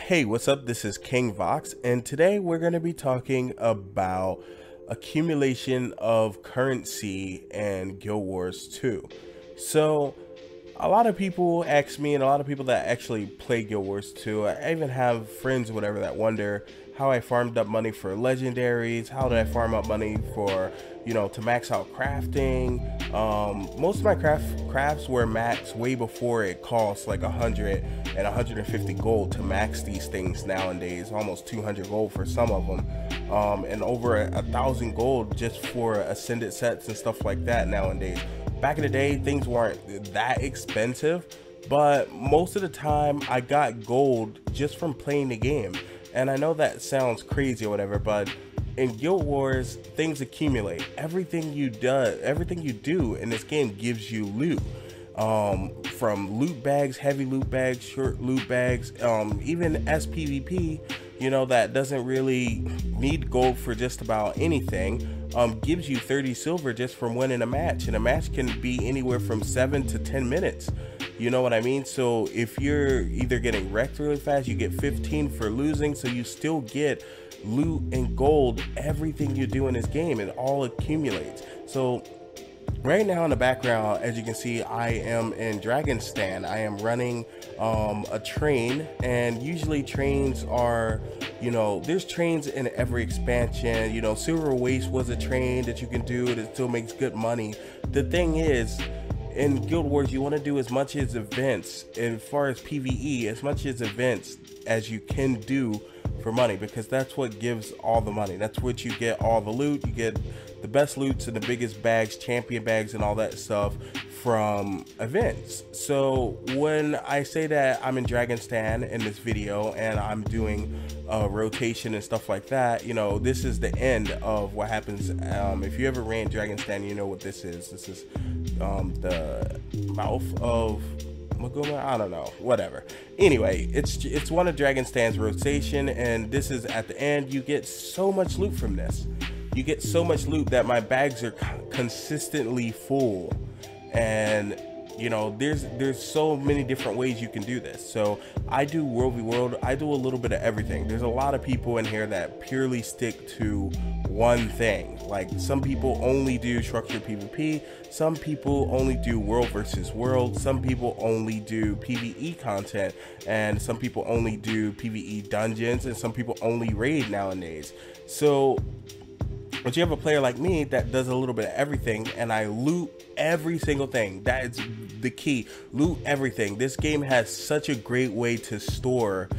Hey, what's up? This is King Vox, and today we're going to be talking about accumulation of currency and Guild Wars 2. So, a lot of people ask me, and a lot of people that actually play Guild Wars 2, I even have friends, whatever, that wonder how I farmed up money for legendaries, how did I farm up money for, to max out crafting. Most of my crafts were maxed way before it cost like 100 and 150 gold to max these things nowadays, almost 200 gold for some of them, and over 1,000 gold just for ascended sets and stuff like that nowadays. Back in the day, things weren't that expensive, but most of the time I got gold just from playing the game. And I know that sounds crazy or whatever, but in Guild Wars, things accumulate. Everything you do in this game gives you loot. From loot bags, heavy loot bags, short loot bags, even SPVP, that doesn't really need gold for just about anything, gives you 30 silver just from winning a match. And a match can be anywhere from 7 to 10 minutes. You know what I mean? So if you're either getting wrecked really fast, you get 15 for losing, so you still get loot and gold, everything you do in this game, it all accumulates. So right now in the background, as you can see, I am in Dragonstand. I am running a train, and usually trains are, there's trains in every expansion. Silver Waste was a train that you can do that still makes good money. The thing is, in Guild Wars, you want to do as much as events, as far as PvE, as much as events as you can do for money, because that's what gives all the money. That's what you get all the loot. You get the best loots and the biggest bags, champion bags, and all that stuff from events. So when I say that I'm in Dragonstand in this video and I'm doing a rotation and stuff like that, this is the end of what happens. If you ever ran Dragonstand, you know what this is. This is the mouth of Maguma, I don't know, whatever. Anyway, it's one of Dragonstand's rotation, and this is at the end. You get so much loot from this. You get so much loot that my bags are consistently full, and there's so many different ways you can do this. So I do World v World. I do a little bit of everything. There's a lot of people in here that purely stick to one thing. Like, some people only do structured PvP, some people only do world versus world, some people only do PvE content, and some people only do PvE dungeons, and some people only raid nowadays. So but you have a player like me that does a little bit of everything, and I loot every single thing. That is the key. Loot everything. This game has such a great way to store,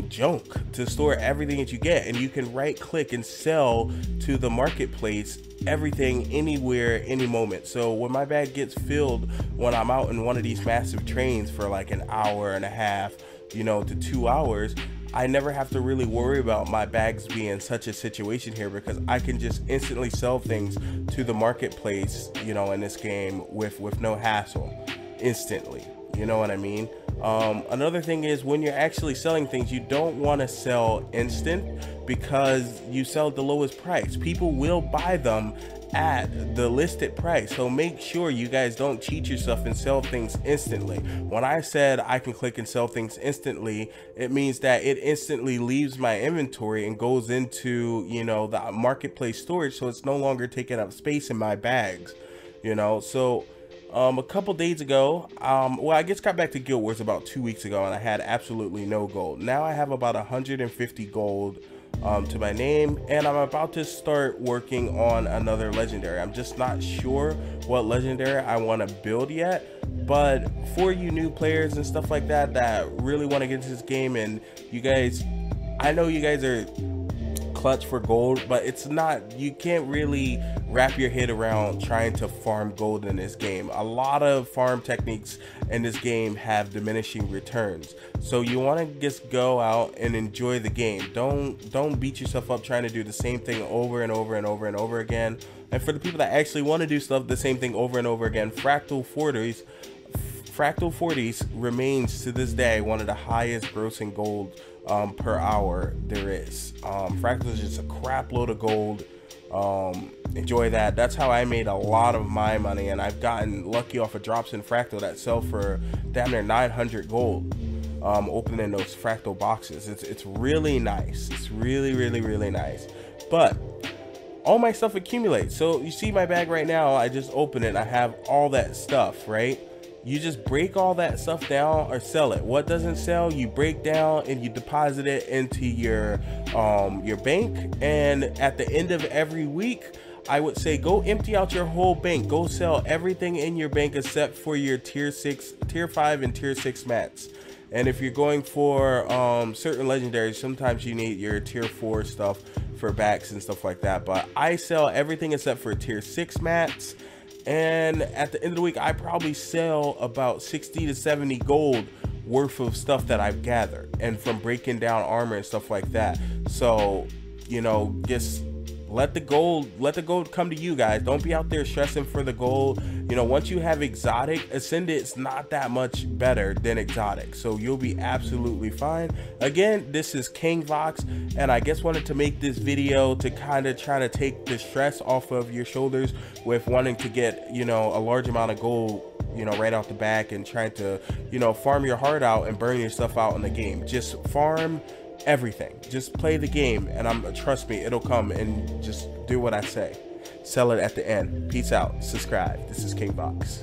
junk, to store everything that you get. And you can right click and sell to the marketplace everything, anywhere, any moment. So when my bag gets filled, when I'm out in one of these massive trains for like an hour and a half, to 2 hours, I never have to really worry about my bags being in such a situation here, because I can just instantly sell things to the marketplace, in this game with no hassle, instantly. You know what I mean? Another thing is, when you're actually selling things, you don't want to sell instant, because you sell at the lowest price. People will buy them at the listed price, so make sure you guys don't cheat yourself and sell things instantly. When I said I can click and sell things instantly, it means that it instantly leaves my inventory and goes into the marketplace storage, so it's no longer taking up space in my bags. So a couple days ago, I just got back to Guild Wars about 2 weeks ago, and I had absolutely no gold. Now I have about 150 gold to my name, and I'm about to start working on another legendary. I'm just not sure what legendary I want to build yet, but for you new players and stuff like that that really want to get into this game, and you guys, I know you guys are clutch for gold, but it's not, you can't really wrap your head around trying to farm gold in this game. A lot of farm techniques in this game have diminishing returns, so you want to just go out and enjoy the game. Don't beat yourself up trying to do the same thing over and over and over and over again. And for the people that actually want to do stuff the same thing over and over again, Fractal 40s remains to this day one of the highest grossing gold per hour there is. Fractal is just a crap load of gold. Enjoy that. That's how I made a lot of my money, and I've gotten lucky off of drops in Fractal that sell for damn near 900 gold. opening those fractal boxes. It's really nice. It's really nice. But all my stuff accumulates. So you see my bag right now, I just opened it and I have all that stuff, right? You just break all that stuff down or sell it. What doesn't sell, you break down and you deposit it into your bank. And at the end of every week, I would say go empty out your whole bank. Go sell everything in your bank except for your tier 5 and tier 6 mats. And if you're going for certain legendaries, sometimes you need your tier 4 stuff for backs and stuff like that. But I sell everything except for tier 6 mats. And at the end of the week, I probably sell about 60 to 70 gold worth of stuff that I've gathered, and from breaking down armor and stuff like that. So, you know, just let the gold come to you guys. Don't be out there stressing for the gold. You know, once you have exotic, ascendant's not that much better than exotic, so you'll be absolutely fine. Again, this is King Vox, and I just wanted to make this video to kind of try to take the stress off of your shoulders with wanting to get, you know, a large amount of gold, you know, right out the back, and trying to, you know, farm your heart out and burn your stuff out in the game. Just farm everything, just play the game, and trust me, it'll come. And just do what I say, sell it at the end. Peace out, subscribe. This is King Vox.